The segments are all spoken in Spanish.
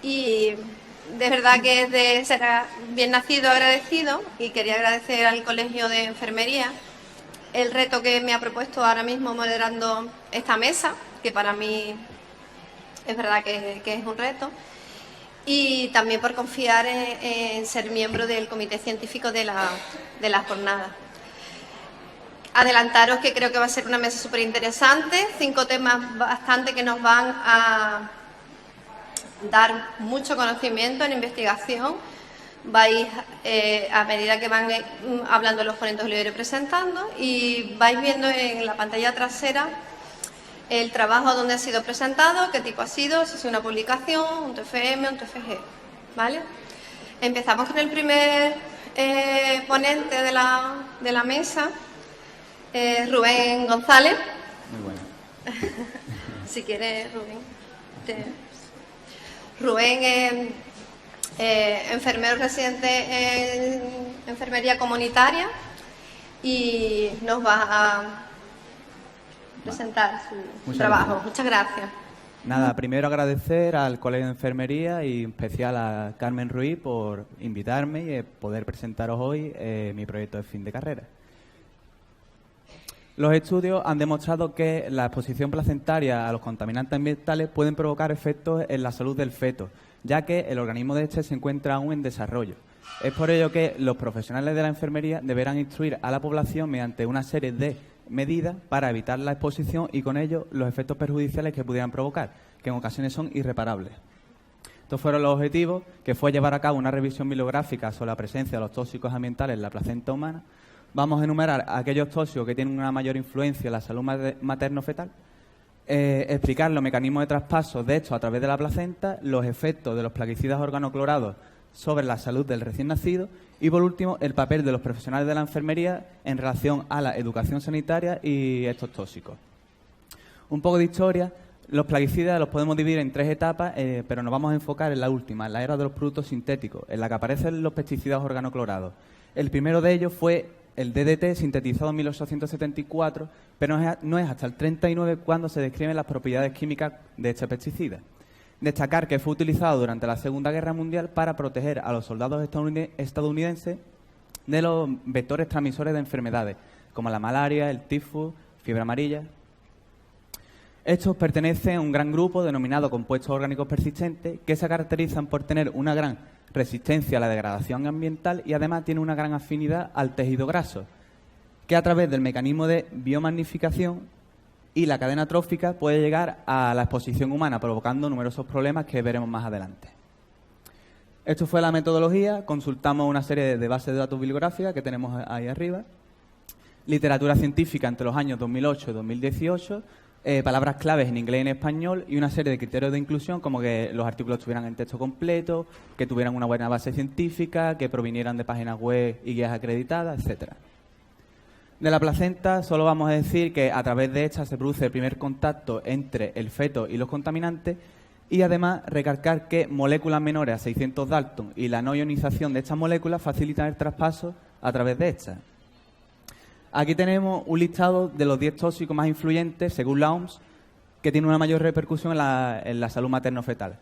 y de verdad que es de ser bien nacido agradecido, y quería agradecer al Colegio de Enfermería el reto que me ha propuesto ahora mismo moderando esta mesa, que para mí es verdad que es un reto, y también por confiar en ser miembro del comité científico de la jornada. Adelantaros que creo que va a ser una mesa súper interesante, 5 temas bastante que nos van a dar mucho conocimiento en investigación. Vais, a medida que van hablando los ponentes, os lo iré presentando, y vais viendo en la pantalla trasera el trabajo donde ha sido presentado, qué tipo ha sido, si es una publicación, un TFM, un TFG, ¿vale? Empezamos con el primer ponente de la mesa, Rubén González. Muy bueno. Si quieres, Rubén. Rubén es enfermero residente en enfermería comunitaria y nos va a presentar su trabajo. Gracias. Muchas gracias. Nada, primero agradecer al Colegio de Enfermería y en especial a Carmen Ruiz por invitarme y poder presentaros hoy mi proyecto de fin de carrera. Los estudios han demostrado que la exposición placentaria a los contaminantes ambientales pueden provocar efectos en la salud del feto, ya que el organismo de este se encuentra aún en desarrollo. Es por ello que los profesionales de la enfermería deberán instruir a la población mediante una serie de medidas para evitar la exposición y con ello los efectos perjudiciales que pudieran provocar, que en ocasiones son irreparables. Estos fueron los objetivos, que fue llevar a cabo una revisión bibliográfica sobre la presencia de los tóxicos ambientales en la placenta humana. Vamos a enumerar aquellos tóxicos que tienen una mayor influencia en la salud materno-fetal, explicar los mecanismos de traspaso de estos a través de la placenta, los efectos de los plaguicidas organoclorados sobre la salud del recién nacido y, por último, el papel de los profesionales de la enfermería en relación a la educación sanitaria y estos tóxicos. Un poco de historia. Los plaguicidas los podemos dividir en 3 etapas, pero nos vamos a enfocar en la última, en la era de los productos sintéticos, en la que aparecen los pesticidas organoclorados. El primero de ellos fue el DDT, sintetizado en 1874, pero no es hasta el 39 cuando se describen las propiedades químicas de este pesticida. Destacar que fue utilizado durante la Segunda Guerra Mundial para proteger a los soldados estadounidenses de los vectores transmisores de enfermedades, como la malaria, el tifus, fiebre amarilla. Estos pertenecen a un gran grupo denominado compuestos orgánicos persistentes, que se caracterizan por tener una gran resistencia a la degradación ambiental y además tiene una gran afinidad al tejido graso, que a través del mecanismo de biomagnificación y la cadena trófica puede llegar a la exposición humana, provocando numerosos problemas que veremos más adelante. Esto fue la metodología. Consultamos una serie de bases de datos bibliográficas que tenemos ahí arriba, literatura científica entre los años 2008 y 2018, palabras claves en inglés y en español y una serie de criterios de inclusión, como que los artículos estuvieran en texto completo, que tuvieran una buena base científica, que provinieran de páginas web y guías acreditadas, etcétera. De la placenta solo vamos a decir que a través de esta se produce el primer contacto entre el feto y los contaminantes, y además recalcar que moléculas menores a 600 Dalton y la no ionización de estas moléculas facilitan el traspaso a través de estas. Aquí tenemos un listado de los 10 tóxicos más influyentes, según la OMS, que tienen una mayor repercusión en la salud materno-fetal,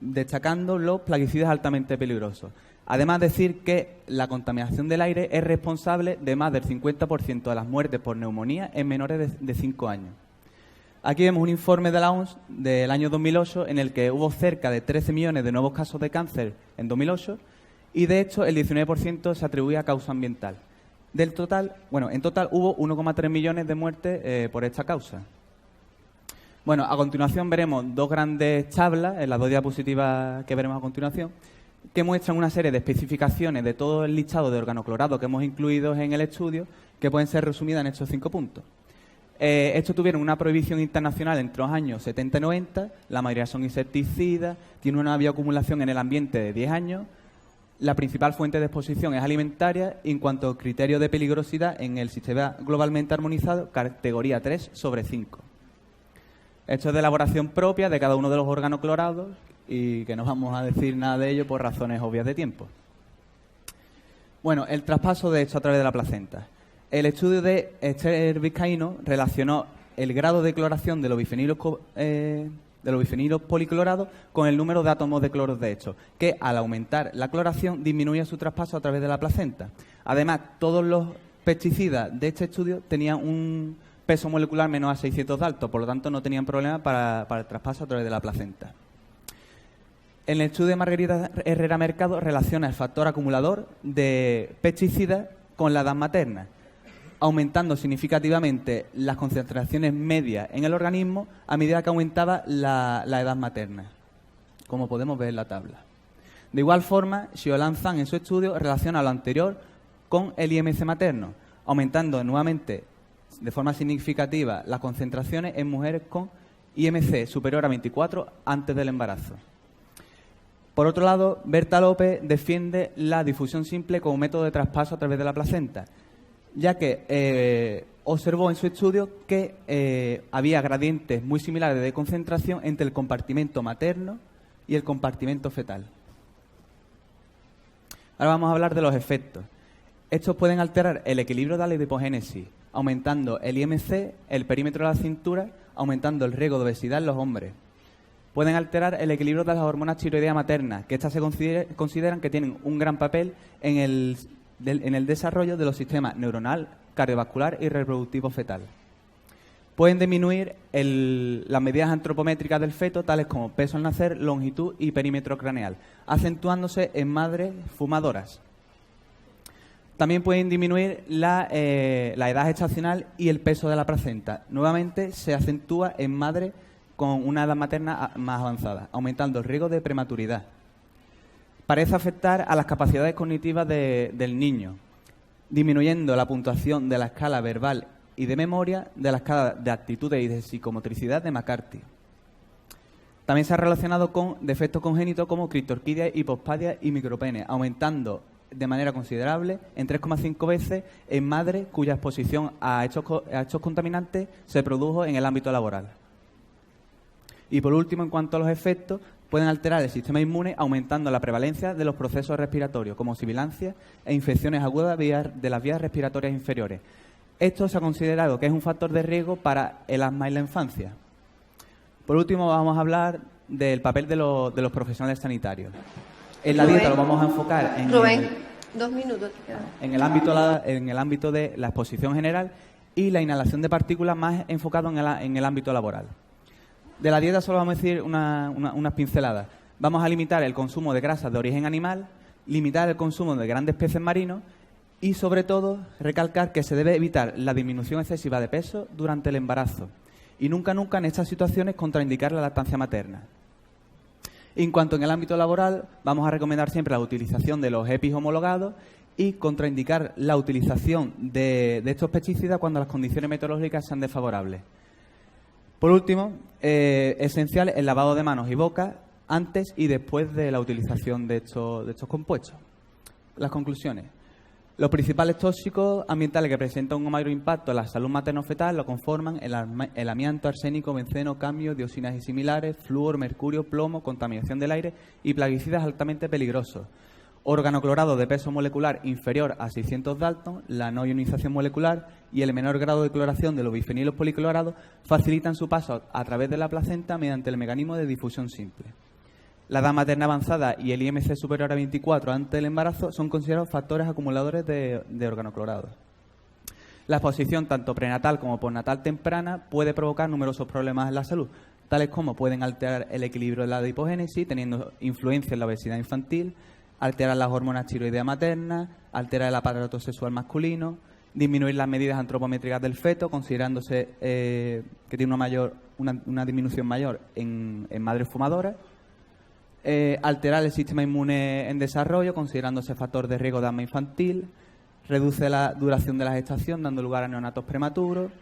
destacando los plaguicidas altamente peligrosos. Además, decir que la contaminación del aire es responsable de más del 50% de las muertes por neumonía en menores de 5 años. Aquí vemos un informe de la OMS del año 2008 en el que hubo cerca de 13 millones de nuevos casos de cáncer en 2008 y, de hecho, el 19% se atribuye a causa ambiental. En total hubo 1,3 millones de muertes por esta causa. Bueno, a continuación veremos 2 grandes tablas, en las 2 diapositivas que veremos a continuación, que muestran una serie de especificaciones de todo el listado de organoclorados que hemos incluido en el estudio, que pueden ser resumidas en estos 5 puntos. Estos tuvieron una prohibición internacional entre los años 70 y 90, la mayoría son insecticidas, tienen una bioacumulación en el ambiente de 10 años, la principal fuente de exposición es alimentaria y en cuanto a criterio de peligrosidad en el sistema globalmente armonizado, categoría 3/5. Esto es de elaboración propia de cada uno de los organoclorados y que no vamos a decir nada de ello por razones obvias de tiempo. Bueno, el traspaso de esto a través de la placenta. El estudio de Esther Vizcaíno relacionó el grado de cloración de los bifenilos de los bifenilos policlorados con el número de átomos de cloro de estos, que al aumentar la cloración disminuía su traspaso a través de la placenta. Además, todos los pesticidas de este estudio tenían un peso molecular menor a 600 Dalton, por lo tanto no tenían problema para el traspaso a través de la placenta. En el estudio de Margarita Herrera Mercado relaciona el factor acumulador de pesticidas con la edad materna, aumentando significativamente las concentraciones medias en el organismo a medida que aumentaba la edad materna, como podemos ver en la tabla. De igual forma, Xiolan Zhang en su estudio relaciona lo anterior con el IMC materno, aumentando nuevamente de forma significativa las concentraciones en mujeres con IMC superior a 24 antes del embarazo. Por otro lado, Berta López defiende la difusión simple como método de traspaso a través de la placenta, ya que observó en su estudio que había gradientes muy similares de concentración entre el compartimento materno y el compartimento fetal. Ahora vamos a hablar de los efectos. Estos pueden alterar el equilibrio de la adipogénesis, aumentando el IMC, el perímetro de la cintura, aumentando el riesgo de obesidad en los hombres. Pueden alterar el equilibrio de las hormonas tiroideas maternas, que estas se consideran que tienen un gran papel en el desarrollo de los sistemas neuronal, cardiovascular y reproductivo fetal. Pueden disminuir las medidas antropométricas del feto, tales como peso al nacer, longitud y perímetro craneal, acentuándose en madres fumadoras. También pueden disminuir la edad gestacional y el peso de la placenta. Nuevamente se acentúa en madres con una edad materna más avanzada, aumentando el riesgo de prematuridad. Parece afectar a las capacidades cognitivas del niño, disminuyendo la puntuación de la escala verbal y de memoria de la escala de aptitudes y de psicomotricidad de McCarthy. También se ha relacionado con defectos congénitos como criptorquidia, hipospadia y micropene, aumentando de manera considerable en 3,5 veces en madres cuya exposición a estos contaminantes se produjo en el ámbito laboral. Y por último, en cuanto a los efectos, pueden alterar el sistema inmune aumentando la prevalencia de los procesos respiratorios, como sibilancias e infecciones agudas de las vías respiratorias inferiores. Esto se ha considerado que es un factor de riesgo para el asma en la infancia. Por último, vamos a hablar del papel de los profesionales sanitarios. En la dieta lo vamos a enfocar en, 2 minutos. en el ámbito de la exposición general y la inhalación de partículas más enfocado en el ámbito laboral. De la dieta solo vamos a decir unas pinceladas. Vamos a limitar el consumo de grasas de origen animal, limitar el consumo de grandes peces marinos y, sobre todo, recalcar que se debe evitar la disminución excesiva de peso durante el embarazo y nunca en estas situaciones contraindicar la lactancia materna. En cuanto en el ámbito laboral, vamos a recomendar siempre la utilización de los EPIs homologados y contraindicar la utilización de estos pesticidas cuando las condiciones meteorológicas sean desfavorables. Por último, esencial el lavado de manos y boca antes y después de la utilización de estos compuestos. Las conclusiones. Los principales tóxicos ambientales que presentan un mayor impacto en la salud materno-fetal lo conforman el amianto, arsénico, benceno, cadmio, dioxinas y similares, flúor, mercurio, plomo, contaminación del aire y plaguicidas altamente peligrosos. Organoclorado de peso molecular inferior a 600 Dalton, la no ionización molecular y el menor grado de cloración de los bifenilos policlorados facilitan su paso a través de la placenta mediante el mecanismo de difusión simple. La edad materna avanzada y el IMC superior a 24 antes del embarazo son considerados factores acumuladores de organoclorados. La exposición tanto prenatal como postnatal temprana puede provocar numerosos problemas en la salud, tales como pueden alterar el equilibrio de la adipogénesis, teniendo influencia en la obesidad infantil, alterar las hormonas tiroideas maternas, alterar el aparato sexual masculino, disminuir las medidas antropométricas del feto, considerándose que tiene una disminución mayor en madres fumadoras, alterar el sistema inmune en desarrollo, considerándose factor de riesgo de asma infantil, reduce la duración de la gestación, dando lugar a neonatos prematuros,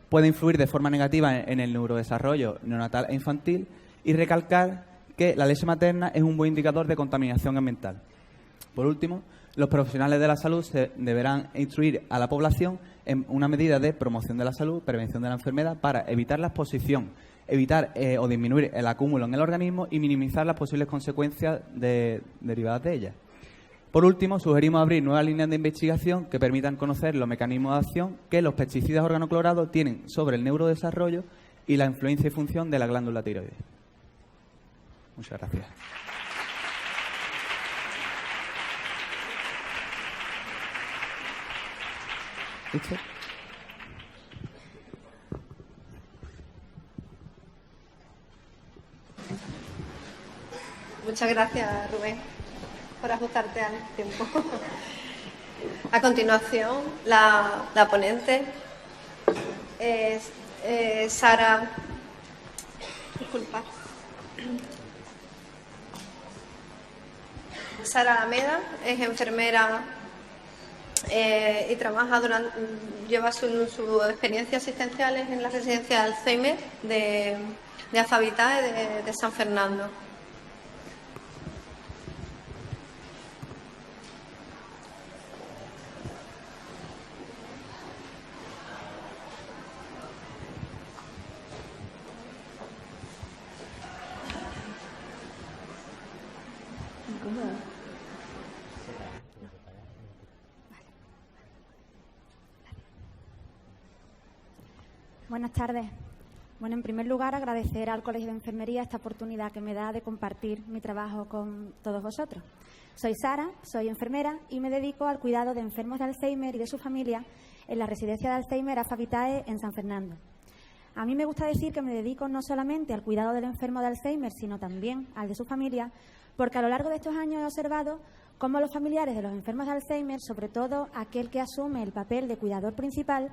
puede influir de forma negativa en el neurodesarrollo neonatal e infantil y recalcar que la leche materna es un buen indicador de contaminación ambiental. Por último, los profesionales de la salud deberán instruir a la población en una medida de promoción de la salud, prevención de la enfermedad, para evitar la exposición, evitar o disminuir el acúmulo en el organismo y minimizar las posibles consecuencias derivadas de ella. Por último, sugerimos abrir nuevas líneas de investigación que permitan conocer los mecanismos de acción que los pesticidas organoclorados tienen sobre el neurodesarrollo y la influencia y función de la glándula tiroides. Muchas gracias. ¿Listo? Muchas gracias, Rubén, por ajustarte al tiempo. A continuación, la ponente es Sara. Disculpa. Sara Alameda es enfermera y lleva su experiencia asistencial en la residencia de Alzheimer de Azavitae de San Fernando. Buenas tardes. Bueno, en primer lugar, agradecer al Colegio de Enfermería esta oportunidad que me da de compartir mi trabajo con todos vosotros. Soy Sara, soy enfermera y me dedico al cuidado de enfermos de Alzheimer y de su familia en la residencia de Alzheimer Azavitae en San Fernando. A mí me gusta decir que me dedico no solamente al cuidado del enfermo de Alzheimer, sino también al de su familia, porque a lo largo de estos años he observado cómo los familiares de los enfermos de Alzheimer, sobre todo aquel que asume el papel de cuidador principal,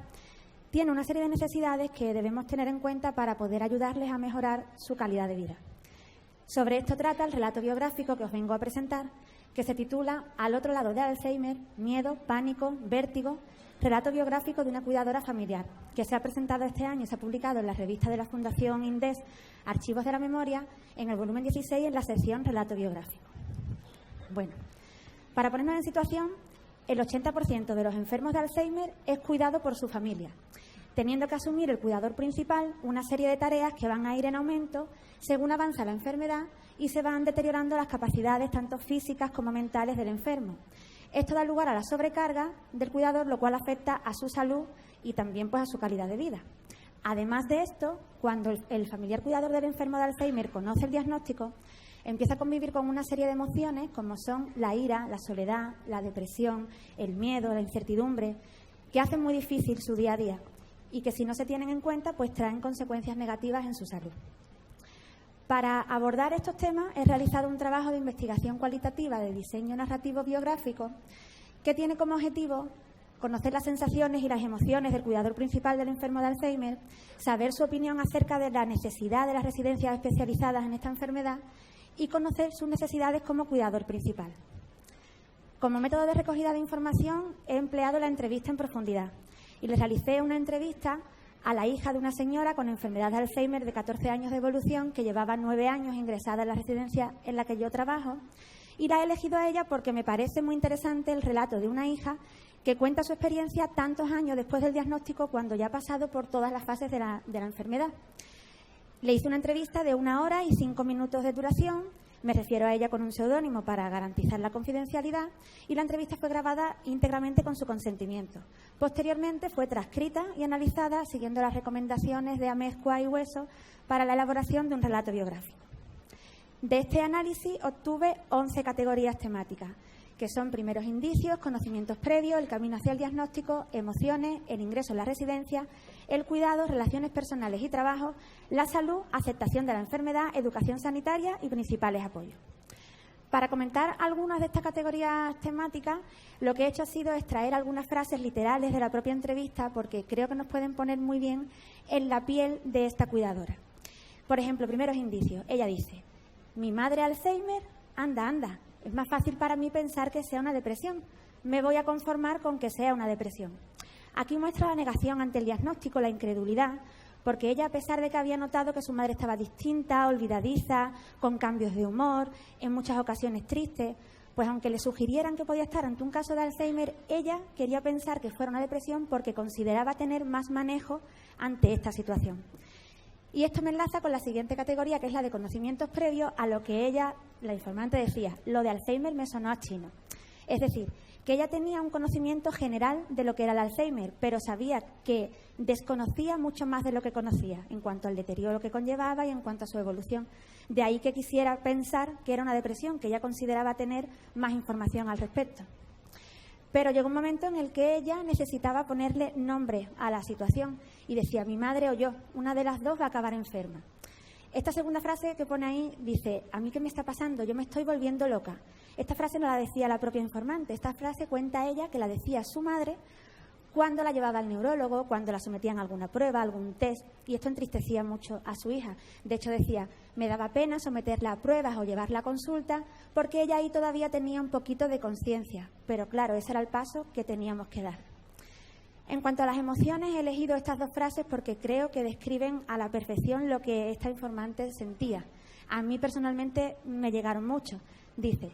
tiene una serie de necesidades que debemos tener en cuenta para poder ayudarles a mejorar su calidad de vida. Sobre esto trata el relato biográfico que os vengo a presentar, que se titula Al otro lado de Alzheimer, miedo, pánico, vértigo, relato biográfico de una cuidadora familiar, que se ha presentado este año y se ha publicado en la revista de la Fundación INDES, Archivos de la Memoria, en el volumen 16, en la sección Relato biográfico. Bueno, para ponernos en situación, el 80% de los enfermos de Alzheimer es cuidado por su familia, teniendo que asumir el cuidador principal una serie de tareas que van a ir en aumento según avanza la enfermedad y se van deteriorando las capacidades tanto físicas como mentales del enfermo. Esto da lugar a la sobrecarga del cuidador, lo cual afecta a su salud y también pues, a su calidad de vida. Además de esto, cuando el familiar cuidador del enfermo de Alzheimer conoce el diagnóstico, empieza a convivir con una serie de emociones como son la ira, la soledad, la depresión, el miedo, la incertidumbre, que hacen muy difícil su día a día y que si no se tienen en cuenta pues traen consecuencias negativas en su salud. Para abordar estos temas he realizado un trabajo de investigación cualitativa de diseño narrativo biográfico que tiene como objetivo conocer las sensaciones y las emociones del cuidador principal del enfermo de Alzheimer, saber su opinión acerca de la necesidad de las residencias especializadas en esta enfermedad y conocer sus necesidades como cuidador principal. Como método de recogida de información he empleado la entrevista en profundidad y les realicé una entrevista a la hija de una señora con enfermedad de Alzheimer de 14 años de evolución que llevaba 9 años ingresada en la residencia en la que yo trabajo y la he elegido a ella porque me parece muy interesante el relato de una hija que cuenta su experiencia tantos años después del diagnóstico cuando ya ha pasado por todas las fases de la enfermedad. Le hice una entrevista de 1 hora y 5 minutos de duración. Me refiero a ella con un seudónimo para garantizar la confidencialidad y la entrevista fue grabada íntegramente con su consentimiento. Posteriormente fue transcrita y analizada siguiendo las recomendaciones de Amezcua y Hueso para la elaboración de un relato biográfico. De este análisis obtuve 11 categorías temáticas, que son primeros indicios, conocimientos previos, el camino hacia el diagnóstico, emociones, el ingreso en la residencia, el cuidado, relaciones personales y trabajo, la salud, aceptación de la enfermedad, educación sanitaria y principales apoyos. Para comentar algunas de estas categorías temáticas, lo que he hecho ha sido extraer algunas frases literales de la propia entrevista porque creo que nos pueden poner muy bien en la piel de esta cuidadora. Por ejemplo, primeros indicios. Ella dice: mi madre Alzheimer, anda. Es más fácil para mí pensar que sea una depresión. Me voy a conformar con que sea una depresión. Aquí muestra la negación ante el diagnóstico, la incredulidad, porque ella, a pesar de que había notado que su madre estaba distinta, olvidadiza, con cambios de humor, en muchas ocasiones triste, pues aunque le sugirieran que podía estar ante un caso de Alzheimer, ella quería pensar que fuera una depresión porque consideraba tener más manejo ante esta situación. Y esto me enlaza con la siguiente categoría, que es la de conocimientos previos, a lo que ella, la informante, decía: lo de Alzheimer me sonó a chino. Es decir, que ella tenía un conocimiento general de lo que era el Alzheimer, pero sabía que desconocía mucho más de lo que conocía en cuanto al deterioro que conllevaba y en cuanto a su evolución. De ahí que quisiera pensar que era una depresión, que ella consideraba tener más información al respecto. Pero llegó un momento en el que ella necesitaba ponerle nombre a la situación y decía, mi madre o yo, una de las dos va a acabar enferma. Esta segunda frase que pone ahí dice, ¿a mí qué me está pasando? Yo me estoy volviendo loca. Esta frase no la decía la propia informante, esta frase cuenta ella que la decía su madre cuando la llevaba al neurólogo, cuando la sometían a alguna prueba, algún test, y esto entristecía mucho a su hija. De hecho decía, me daba pena someterla a pruebas o llevarla a consulta porque ella ahí todavía tenía un poquito de conciencia, pero claro, ese era el paso que teníamos que dar. En cuanto a las emociones, he elegido estas dos frases porque creo que describen a la perfección lo que esta informante sentía. A mí personalmente me llegaron mucho. Dice,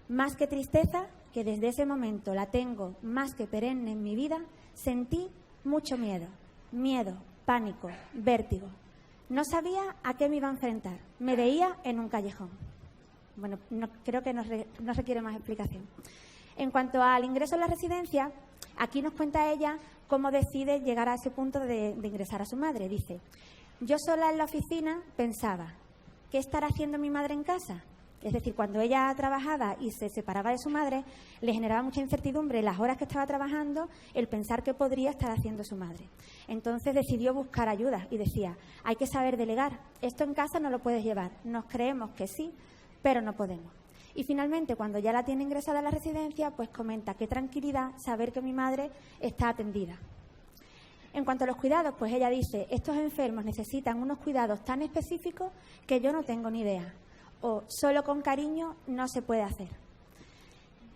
más que tristeza, que desde ese momento la tengo más que perenne en mi vida, sentí mucho miedo, pánico, vértigo. No sabía a qué me iba a enfrentar. Me veía en un callejón. Bueno, creo que no requiere más explicación. En cuanto al ingreso en la residencia, aquí nos cuenta ella cómo decide llegar a ese punto de ingresar a su madre. Dice, yo sola en la oficina pensaba, ¿qué estará haciendo mi madre en casa? Es decir, cuando ella trabajaba y se separaba de su madre, le generaba mucha incertidumbre las horas que estaba trabajando, el pensar qué podría estar haciendo su madre. Entonces decidió buscar ayuda y decía, hay que saber delegar, esto en casa no lo puedes llevar, nos creemos que sí, pero no podemos. Y finalmente, cuando ya la tiene ingresada a la residencia, pues comenta, qué tranquilidad saber que mi madre está atendida. En cuanto a los cuidados, pues ella dice, estos enfermos necesitan unos cuidados tan específicos que yo no tengo ni idea. O solo con cariño no se puede hacer.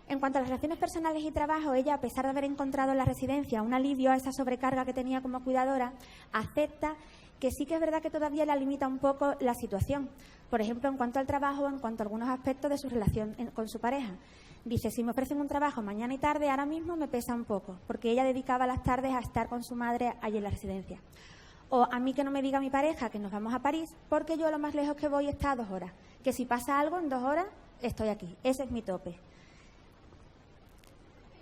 En cuanto a las relaciones personales y trabajo, ella, a pesar de haber encontrado en la residencia un alivio a esa sobrecarga que tenía como cuidadora, acepta que sí que es verdad que todavía la limita un poco la situación. Por ejemplo, en cuanto al trabajo, en cuanto a algunos aspectos de su relación con su pareja. Dice, si me ofrecen un trabajo mañana y tarde, ahora mismo me pesa un poco, porque ella dedicaba las tardes a estar con su madre allí en la residencia. O a mí que no me diga mi pareja que nos vamos a París, porque yo lo más lejos que voy está a 2 horas. Que si pasa algo en 2 horas, estoy aquí. Ese es mi tope.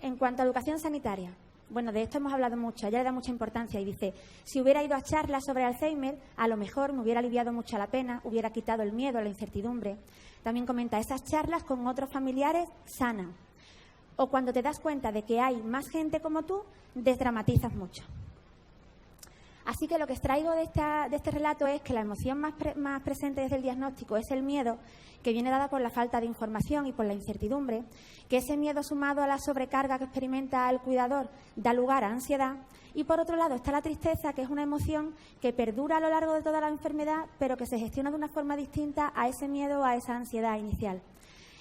En cuanto a educación sanitaria, bueno, de esto hemos hablado mucho, ella le da mucha importancia y dice, si hubiera ido a charlas sobre Alzheimer, a lo mejor me hubiera aliviado mucho la pena, hubiera quitado el miedo, la incertidumbre. También comenta, esas charlas con otros familiares sanan. O cuando te das cuenta de que hay más gente como tú, desdramatizas mucho. Así que lo que extraigo de este relato es que la emoción más presente desde el diagnóstico es el miedo, que viene dada por la falta de información y por la incertidumbre, que ese miedo sumado a la sobrecarga que experimenta el cuidador da lugar a ansiedad, y por otro lado está la tristeza, que es una emoción que perdura a lo largo de toda la enfermedad, pero que se gestiona de una forma distinta a ese miedo o a esa ansiedad inicial.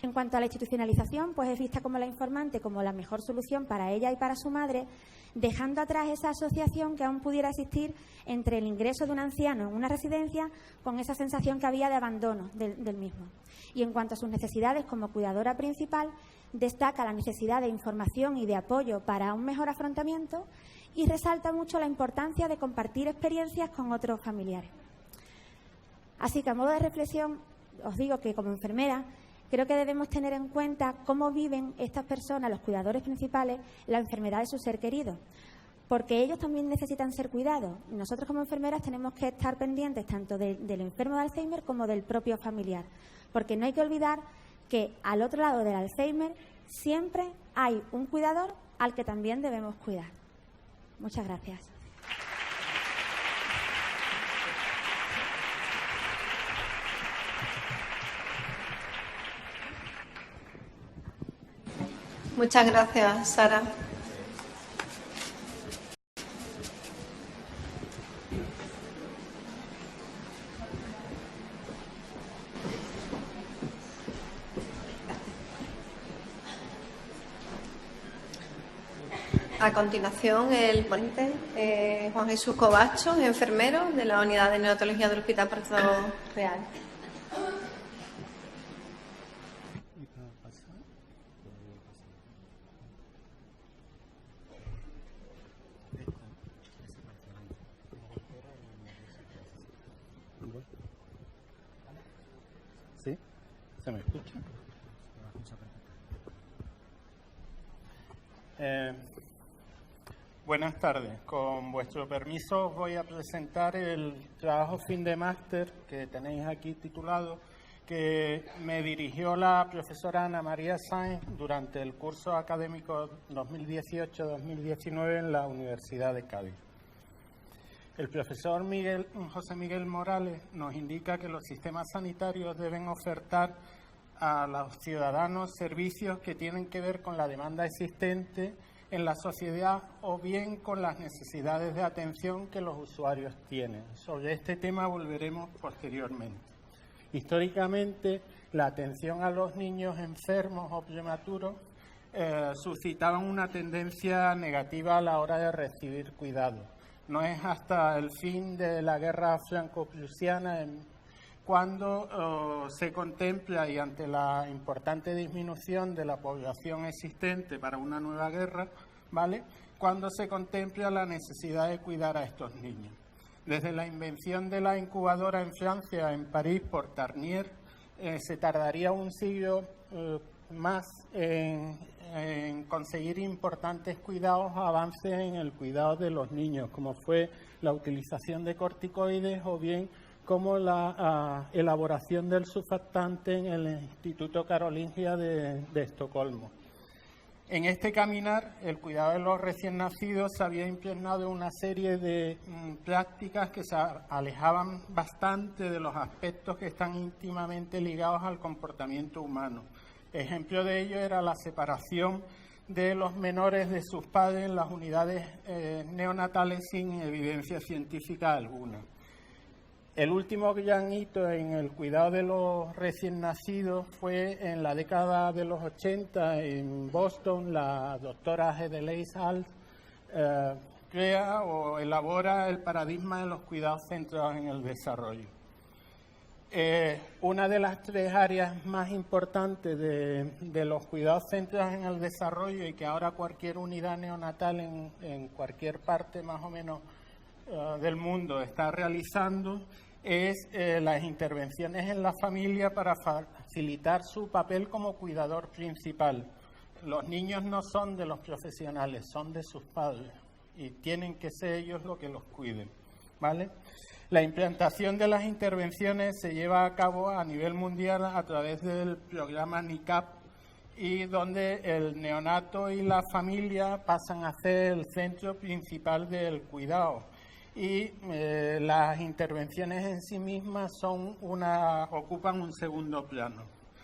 En cuanto a la institucionalización, pues es vista como la informante como la mejor solución para ella y para su madre, dejando atrás esa asociación que aún pudiera existir entre el ingreso de un anciano en una residencia con esa sensación que había de abandono del mismo. Y en cuanto a sus necesidades como cuidadora principal, destaca la necesidad de información y de apoyo para un mejor afrontamiento y resalta mucho la importancia de compartir experiencias con otros familiares. Así que a modo de reflexión, os digo que como enfermera, creo que debemos tener en cuenta cómo viven estas personas, los cuidadores principales, la enfermedad de su ser querido, porque ellos también necesitan ser cuidados. Nosotros como enfermeras tenemos que estar pendientes tanto del enfermo de Alzheimer como del propio familiar, porque no hay que olvidar que al otro lado del Alzheimer siempre hay un cuidador al que también debemos cuidar. Muchas gracias. Muchas gracias, Sara. A continuación, el ponente, Juan Jesús Covacho, enfermero de la Unidad de Neonatología del Hospital Puerto Real. ¿Sí? ¿Se me escucha? Buenas tardes. Con vuestro permiso os voy a presentar el trabajo fin de máster que tenéis aquí titulado, que me dirigió la profesora Ana María Sáenz durante el curso académico 2018-2019 en la Universidad de Cádiz. El profesor José Miguel Morales nos indica que los sistemas sanitarios deben ofertar a los ciudadanos servicios que tienen que ver con la demanda existente en la sociedad o bien con las necesidades de atención que los usuarios tienen. Sobre este tema volveremos posteriormente. Históricamente, la atención a los niños enfermos o prematuros suscitaban una tendencia negativa a la hora de recibir cuidado. No es hasta el fin de la guerra franco-prusiana cuando se contempla, y ante la importante disminución de la población existente para una nueva guerra, ¿vale?, cuando se contempla la necesidad de cuidar a estos niños. Desde la invención de la incubadora en Francia, en París, por Tarnier, se tardaría un siglo más en conseguir importantes cuidados, avances en el cuidado de los niños, como fue la utilización de corticoides o bien como la elaboración del surfactante en el Instituto Karolingia de Estocolmo. En este caminar, el cuidado de los recién nacidos se había impregnado de una serie de prácticas que se alejaban bastante de los aspectos que están íntimamente ligados al comportamiento humano. Ejemplo de ello era la separación de los menores de sus padres en las unidades neonatales sin evidencia científica alguna. El último gran hito en el cuidado de los recién nacidos fue en la década de los 80 en Boston. La doctora Hedeleis Alt crea o elabora el paradigma de los cuidados centrados en el desarrollo. Una de las tres áreas más importantes de los cuidados centrados en el desarrollo, y que ahora cualquier unidad neonatal en cualquier parte más o menos del mundo está realizando, es las intervenciones en la familia para facilitar su papel como cuidador principal. Los niños no son de los profesionales, son de sus padres y tienen que ser ellos los que los cuiden, ¿vale? La implantación de las intervenciones se lleva a cabo a nivel mundial a través del programa NICAP, y donde el neonato y la familia pasan a ser el centro principal del cuidado. Y las intervenciones en sí mismas ocupan un segundo plano.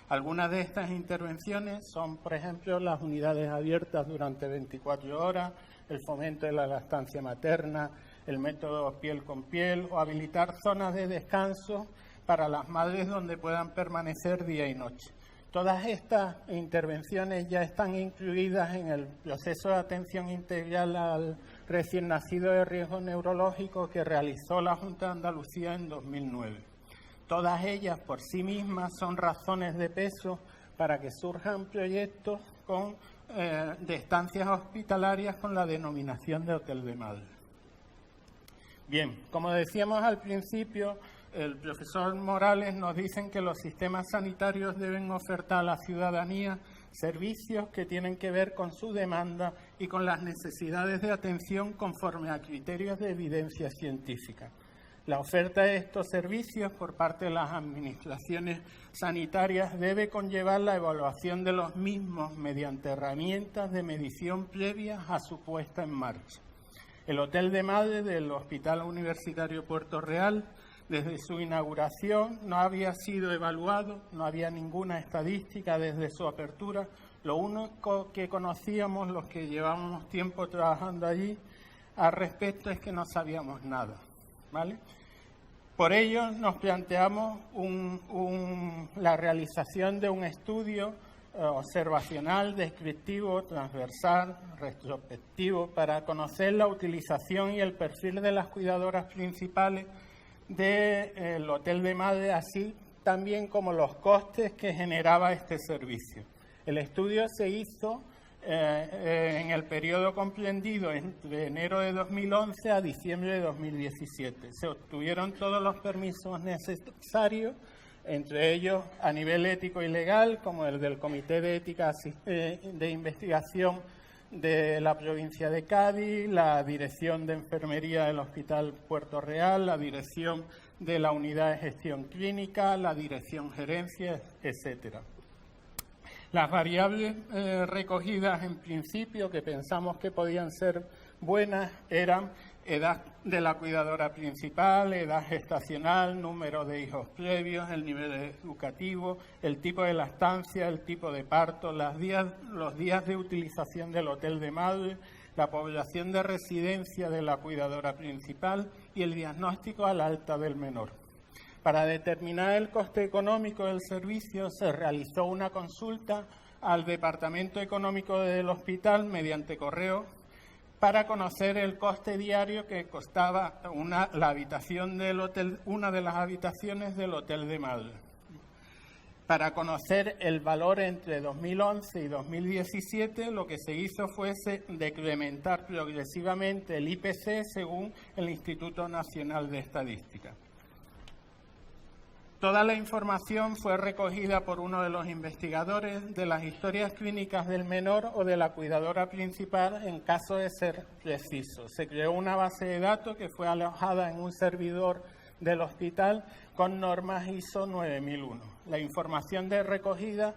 Algunas de estas intervenciones son, por ejemplo, las unidades abiertas durante 24 horas, el fomento de la lactancia materna, el método piel con piel, o habilitar zonas de descanso para las madres donde puedan permanecer día y noche. Todas estas intervenciones ya están incluidas en el proceso de atención integral al recién nacido de riesgo neurológico que realizó la Junta de Andalucía en 2009. Todas ellas por sí mismas son razones de peso para que surjan proyectos de estancias hospitalarias con la denominación de hotel de madre. Bien, como decíamos al principio, el profesor Morales nos dice que los sistemas sanitarios deben ofertar a la ciudadanía servicios que tienen que ver con su demanda y con las necesidades de atención conforme a criterios de evidencia científica. La oferta de estos servicios por parte de las administraciones sanitarias debe conllevar la evaluación de los mismos mediante herramientas de medición previas a su puesta en marcha. El Hotel de Madre del Hospital Universitario Puerto Real, desde su inauguración, no había sido evaluado, no había ninguna estadística desde su apertura. Lo único que conocíamos los que llevábamos tiempo trabajando allí al respecto es que no sabíamos nada, ¿vale? Por ello nos planteamos la realización de un estudio observacional, descriptivo, transversal, retrospectivo, para conocer la utilización y el perfil de las cuidadoras principales del Hotel de Madre, así también como los costes que generaba este servicio. El estudio se hizo en el periodo comprendido entre enero de 2011 a diciembre de 2017. Se obtuvieron todos los permisos necesarios, entre ellos a nivel ético y legal, como el del Comité de Ética de Investigación de la provincia de Cádiz, la Dirección de Enfermería del Hospital Puerto Real, la Dirección de la Unidad de Gestión Clínica, la Dirección Gerencia, etcétera. Las variables recogidas en principio, que pensamos que podían ser buenas, eran edad de la cuidadora principal, edad gestacional, número de hijos previos, el nivel educativo, el tipo de lactancia, el tipo de parto, los días de utilización del hotel de madre, la población de residencia de la cuidadora principal y el diagnóstico al alta del menor. Para determinar el coste económico del servicio se realizó una consulta al Departamento Económico del hospital mediante correo para conocer el coste diario que costaba la habitación del hotel, una de las habitaciones del hotel de madre. Para conocer el valor entre 2011 y 2017, lo que se hizo fue decrementar progresivamente el IPC según el Instituto Nacional de Estadística. Toda la información fue recogida por uno de los investigadores de las historias clínicas del menor o de la cuidadora principal en caso de ser preciso. Se creó una base de datos que fue alojada en un servidor del hospital con normas ISO 9001. La información recogida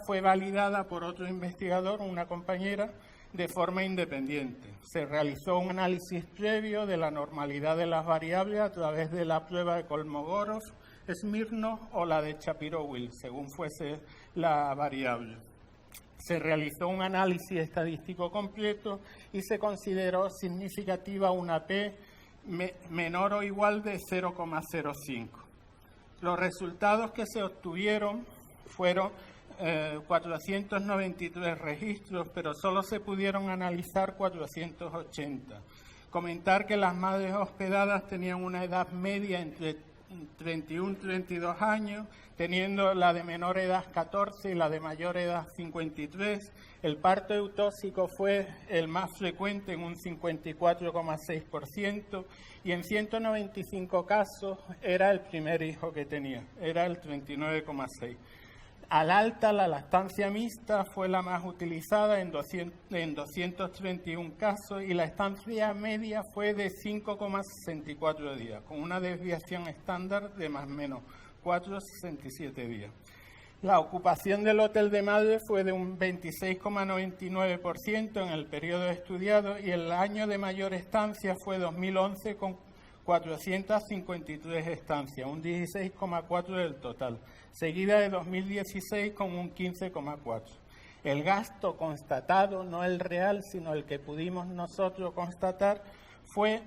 fue validada por otro investigador, una compañera, de forma independiente. Se realizó un análisis previo de la normalidad de las variables a través de la prueba de Kolmogorov, Smirnov o la de Shapiro-Wilk, según fuese la variable. Se realizó un análisis estadístico completo y se consideró significativa una P menor o igual de 0,05. Los resultados que se obtuvieron fueron 493 registros, pero solo se pudieron analizar 480. Comentar que las madres hospedadas tenían una edad media entre 31 y 32 años, teniendo la de menor edad 14 y la de mayor edad 53. El parto eutóxico fue el más frecuente en un 54,6% y en 195 casos era el primer hijo que tenía, era el 39,6%. Al alta, la lactancia mixta fue la más utilizada en 231 casos y la estancia media fue de 5,64 días, con una desviación estándar de más o menos 4,67 días. La ocupación del hotel de madre fue de un 26,99% en el periodo estudiado y el año de mayor estancia fue 2011 con 453 estancias, un 16,4% del total, seguida de 2016 con un 15,4%. El gasto constatado, no el real, sino el que pudimos nosotros constatar, fue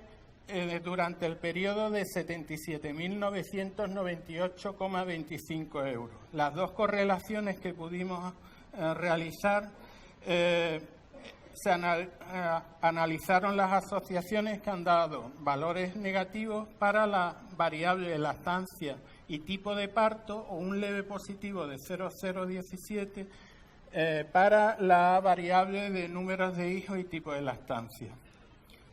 durante el periodo de 77.998,25 euros. Las dos correlaciones que pudimos realizar se analizaron las asociaciones que han dado valores negativos para la variable de lactancia y tipo de parto o un leve positivo de 0,017 para la variable de números de hijos y tipo de lactancia.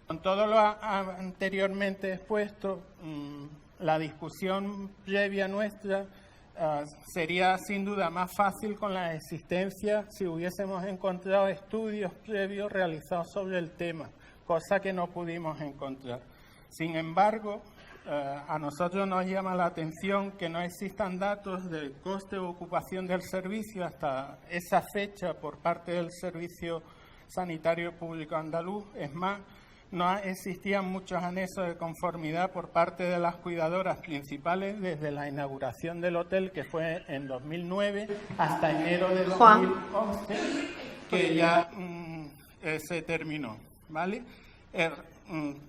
Con todo lo anteriormente expuesto, la discusión previa nuestra sería sin duda más fácil con la existencia si hubiésemos encontrado estudios previos realizados sobre el tema, cosa que no pudimos encontrar. Sin embargo, a nosotros nos llama la atención que no existan datos del coste de ocupación del servicio hasta esa fecha por parte del Servicio Sanitario Público Andaluz. Es más, no existían muchos anexos de conformidad por parte de las cuidadoras principales desde la inauguración del hotel, que fue en 2009, hasta enero de 2011, que ya se terminó, ¿vale?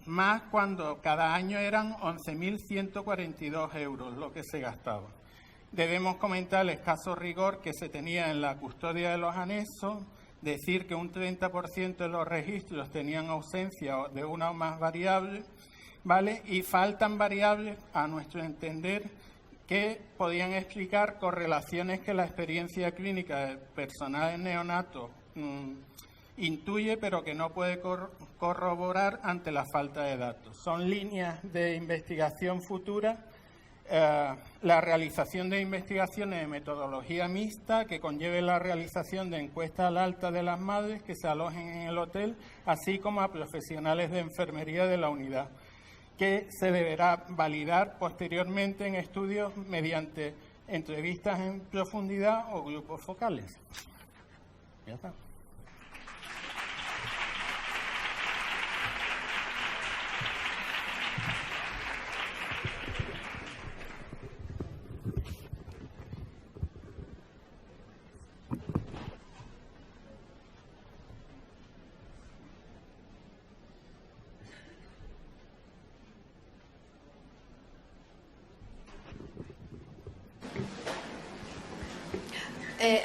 Más cuando cada año eran 11.142 euros lo que se gastaba. Debemos comentar el escaso rigor que se tenía en la custodia de los anexos, decir que un 30% de los registros tenían ausencia de una o más variables, ¿vale? Y faltan variables, a nuestro entender, que podían explicar correlaciones que la experiencia clínica del personal neonato intuye, pero que no puede corroborar ante la falta de datos. Son líneas de investigación futura la realización de investigaciones de metodología mixta que conlleve la realización de encuestas al alta de las madres que se alojen en el hotel, así como a profesionales de enfermería de la unidad, que se deberá validar posteriormente en estudios mediante entrevistas en profundidad o grupos focales. Ya está.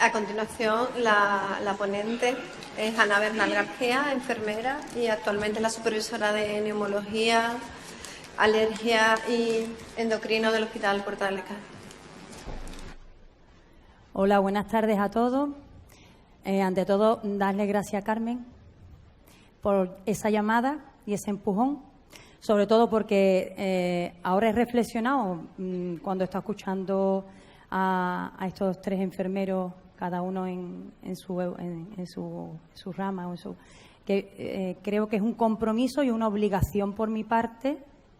A continuación, la ponente es Ana Bernal García, enfermera y actualmente es la supervisora de neumología, alergia y endocrino del Hospital Puerta del Cádiz. Hola, buenas tardes a todos. Ante todo, darle gracias a Carmen por esa llamada y ese empujón, sobre todo porque ahora he reflexionado cuando he estado escuchando a estos tres enfermeros, cada uno en su rama, que creo que es un compromiso y una obligación por mi parte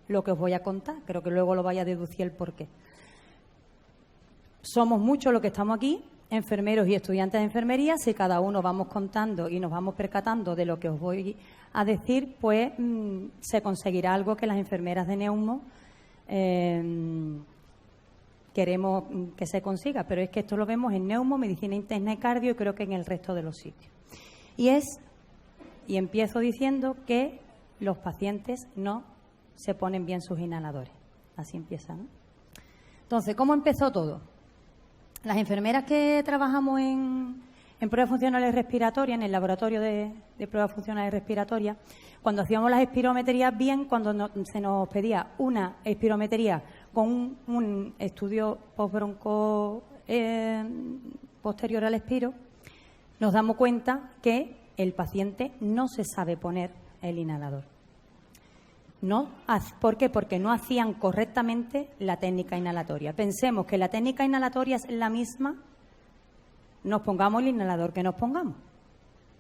lo que os voy a contar. Creo que luego lo vaya a deducir el porqué. Somos muchos los que estamos aquí, enfermeros y estudiantes de enfermería. Si cada uno vamos contando y nos vamos percatando de lo que os voy a decir, pues se conseguirá algo que las enfermeras de Neumo queremos que se consiga, pero es que esto lo vemos en Neumo, Medicina Interna y Cardio y creo que en el resto de los sitios. Y empiezo diciendo que los pacientes no se ponen bien sus inhaladores. Así empieza, ¿no? Entonces, ¿cómo empezó todo? Las enfermeras que trabajamos en pruebas funcionales respiratorias, en el laboratorio de pruebas funcionales respiratorias, cuando hacíamos las espirometrías bien, cuando se nos pedía una espirometría con un estudio postbronco posterior al expiro, nos damos cuenta que el paciente no se sabe poner el inhalador. ¿Por qué? Porque no hacían correctamente la técnica inhalatoria. Pensemos que la técnica inhalatoria es la misma, nos pongamos el inhalador que nos pongamos,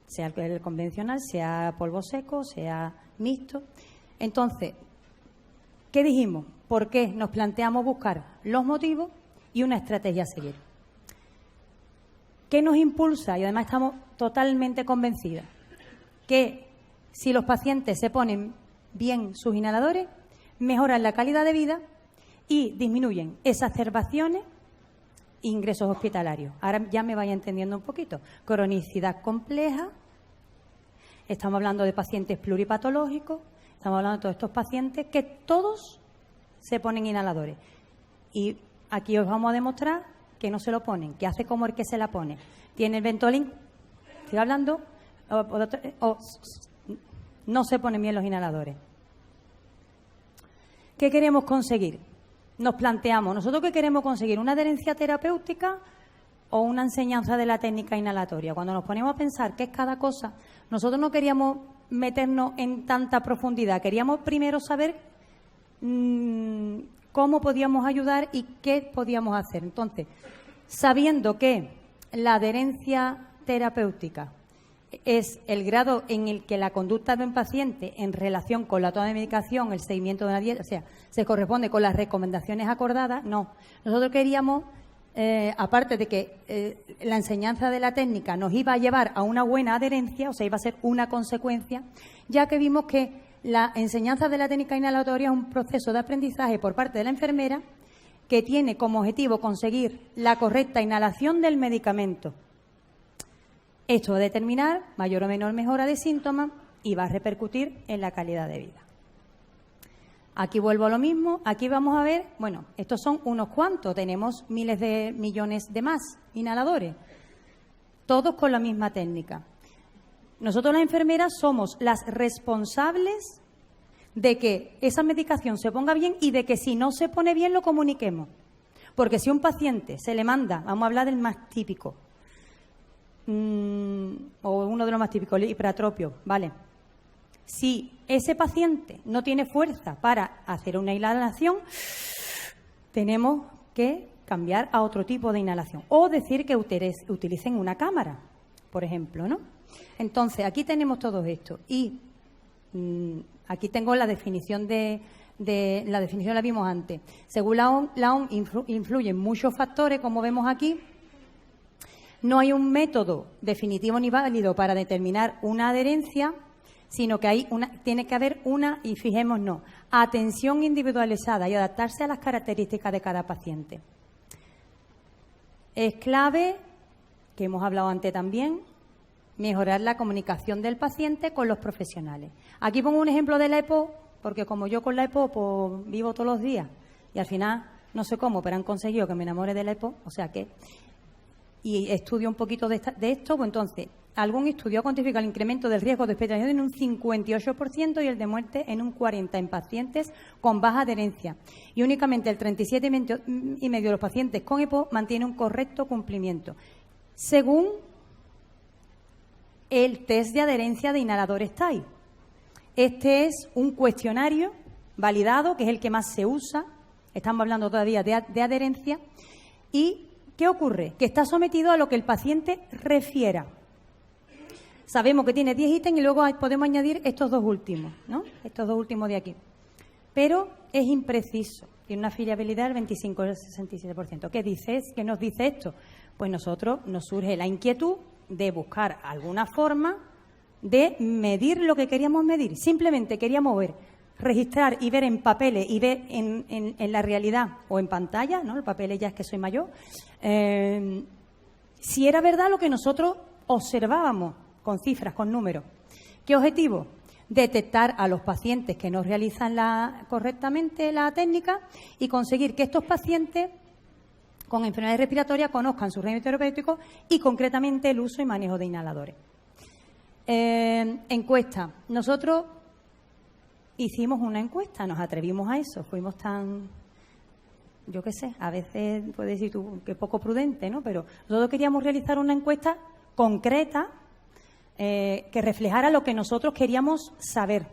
sea el convencional, sea polvo seco, sea mixto. Entonces, ¿qué dijimos? ¿Por qué nos planteamos buscar los motivos y una estrategia a seguir? ¿Qué nos impulsa? Y además estamos totalmente convencidas que si los pacientes se ponen bien sus inhaladores, mejoran la calidad de vida y disminuyen exacerbaciones e ingresos hospitalarios. Ahora ya me vaya entendiendo un poquito. Cronicidad compleja, estamos hablando de pacientes pluripatológicos, estamos hablando de todos estos pacientes que todos se ponen inhaladores. Y aquí os vamos a demostrar que no se lo ponen, que hace como el que se la pone. Tiene el Ventolin, estoy hablando, no se ponen bien los inhaladores. ¿Qué queremos conseguir? Nos planteamos, ¿nosotros qué queremos conseguir? ¿Una adherencia terapéutica o una enseñanza de la técnica inhalatoria? Cuando nos ponemos a pensar qué es cada cosa, nosotros no queríamos meternos en tanta profundidad, queríamos primero saber cómo podíamos ayudar y qué podíamos hacer. Entonces, sabiendo que la adherencia terapéutica es el grado en el que la conducta de un paciente en relación con la toma de medicación, el seguimiento de una dieta, o sea, se corresponde con las recomendaciones acordadas, no. Nosotros queríamos, aparte de que la enseñanza de la técnica nos iba a llevar a una buena adherencia, o sea, iba a ser una consecuencia, ya que vimos que la enseñanza de la técnica inhalatoria es un proceso de aprendizaje por parte de la enfermera que tiene como objetivo conseguir la correcta inhalación del medicamento. Esto va a determinar mayor o menor mejora de síntomas y va a repercutir en la calidad de vida. Aquí vuelvo a lo mismo. Aquí vamos a ver, bueno, estos son unos cuantos. Tenemos miles de millones de más inhaladores, todos con la misma técnica. Nosotros las enfermeras somos las responsables de que esa medicación se ponga bien y de que si no se pone bien lo comuniquemos. Porque si a un paciente se le manda, vamos a hablar del más típico, o uno de los más típicos, el hiperatropio, ¿vale? Si ese paciente no tiene fuerza para hacer una inhalación, tenemos que cambiar a otro tipo de inhalación o decir que utilicen una cámara, por ejemplo, ¿no? Entonces, aquí tenemos todo esto y aquí tengo la definición la definición la vimos antes. Según la OMS influyen muchos factores, como vemos aquí. No hay un método definitivo ni válido para determinar una adherencia, sino que tiene que haber y fijémonos, atención individualizada y adaptarse a las características de cada paciente. Es clave, que hemos hablado antes también, mejorar la comunicación del paciente con los profesionales. Aquí pongo un ejemplo de la EPO, porque como yo con la EPO pues, vivo todos los días y al final, no sé cómo, pero han conseguido que me enamore de la EPO, o sea que, y estudio un poquito de esto, pues entonces, algún estudio ha cuantificado el incremento del riesgo de hospitalización en un 58% y el de muerte en un 40% en pacientes con baja adherencia. Y únicamente el 37,5% de los pacientes con EPO mantiene un correcto cumplimiento, según el test de adherencia de inhaladores TAI. Este es un cuestionario validado, que es el que más se usa. Estamos hablando todavía de adherencia. ¿Y qué ocurre? Que está sometido a lo que el paciente refiera. Sabemos que tiene 10 ítems y luego podemos añadir estos dos últimos, ¿no? Estos dos últimos de aquí. Pero es impreciso. Tiene una fiabilidad del 25 al 67%. ¿Qué nos dice esto? Pues nos surge la inquietud de buscar alguna forma de medir lo que queríamos medir. Simplemente queríamos registrar y ver en papeles y ver en la realidad o en pantalla, ¿no? El papel ya es que soy mayor, si era verdad lo que nosotros observábamos con cifras, con números. ¿Qué objetivo? Detectar a los pacientes que no realizan correctamente la técnica y conseguir que estos pacientes con enfermedades respiratorias conozcan su régimen terapéutico y concretamente el uso y manejo de inhaladores. Encuesta. Nosotros hicimos una encuesta, nos atrevimos a eso, fuimos tan, yo qué sé, a veces puedes decir tú que poco prudente, ¿no? Pero nosotros queríamos realizar una encuesta concreta que reflejara lo que nosotros queríamos saber.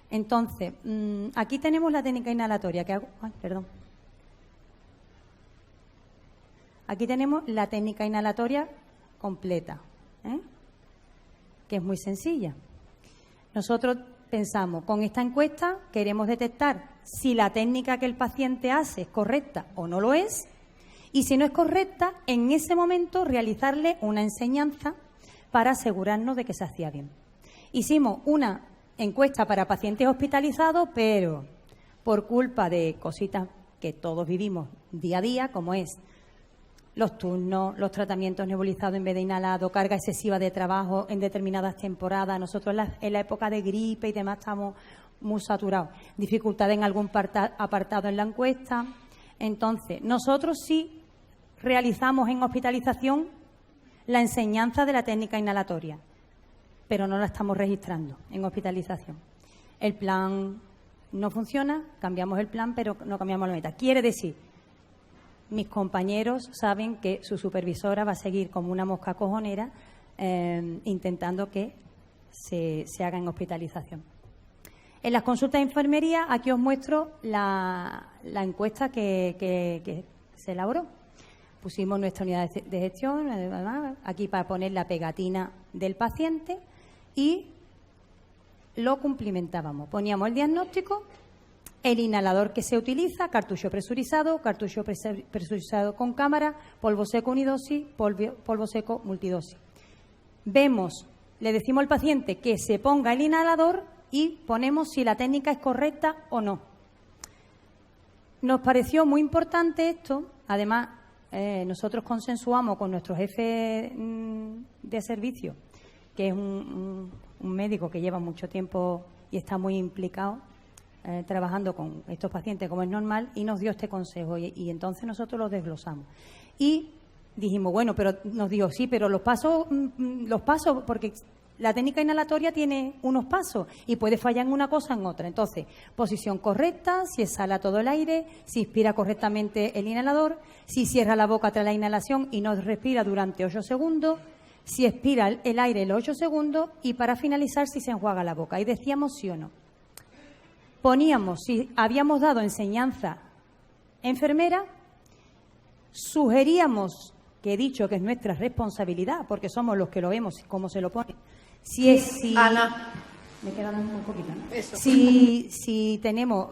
Entonces, aquí tenemos la técnica inhalatoria que hago. Ay, perdón. Aquí tenemos la técnica inhalatoria completa, que es muy sencilla. Nosotros pensamos, con esta encuesta queremos detectar si la técnica que el paciente hace es correcta o no lo es, y si no es correcta, en ese momento realizarle una enseñanza para asegurarnos de que se hacía bien. Hicimos una encuesta para pacientes hospitalizados, pero por culpa de cositas que todos vivimos día a día, como es los turnos, los tratamientos nebulizados en vez de inhalado, carga excesiva de trabajo en determinadas temporadas. Nosotros en la época de gripe y demás estamos muy saturados. Dificultad en algún apartado en la encuesta. Entonces, nosotros sí realizamos en hospitalización la enseñanza de la técnica inhalatoria, pero no la estamos registrando en hospitalización. El plan no funciona, cambiamos el plan, pero no cambiamos la meta. Quiere decir, mis compañeros saben que su supervisora va a seguir como una mosca cojonera intentando que se haga en hospitalización. En las consultas de enfermería, aquí os muestro la encuesta que se elaboró. Pusimos nuestra unidad de gestión, aquí para poner la pegatina del paciente y lo cumplimentábamos. Poníamos el diagnóstico, el inhalador que se utiliza, cartucho presurizado con cámara, polvo seco unidosis, polvo seco multidosis. Vemos, le decimos al paciente que se ponga el inhalador y ponemos si la técnica es correcta o no. Nos pareció muy importante esto, además nosotros consensuamos con nuestro jefe de servicio, que es un médico que lleva mucho tiempo y está muy implicado trabajando con estos pacientes como es normal, y nos dio este consejo y entonces nosotros lo desglosamos. Y dijimos, bueno, pero nos dijo, sí, pero los pasos, porque la técnica inhalatoria tiene unos pasos y puede fallar en una cosa en otra. Entonces, posición correcta, si exhala todo el aire, si inspira correctamente el inhalador, si cierra la boca tras la inhalación y no respira durante 8 segundos, si expira el aire en los 8 segundos y para finalizar si se enjuaga la boca. Y decíamos sí o no. Poníamos si habíamos dado enseñanza enfermera, sugeríamos, que he dicho que es nuestra responsabilidad, porque somos los que lo vemos como se lo pone, Ana. Me queda un poquito, ¿no? Eso. Si tenemos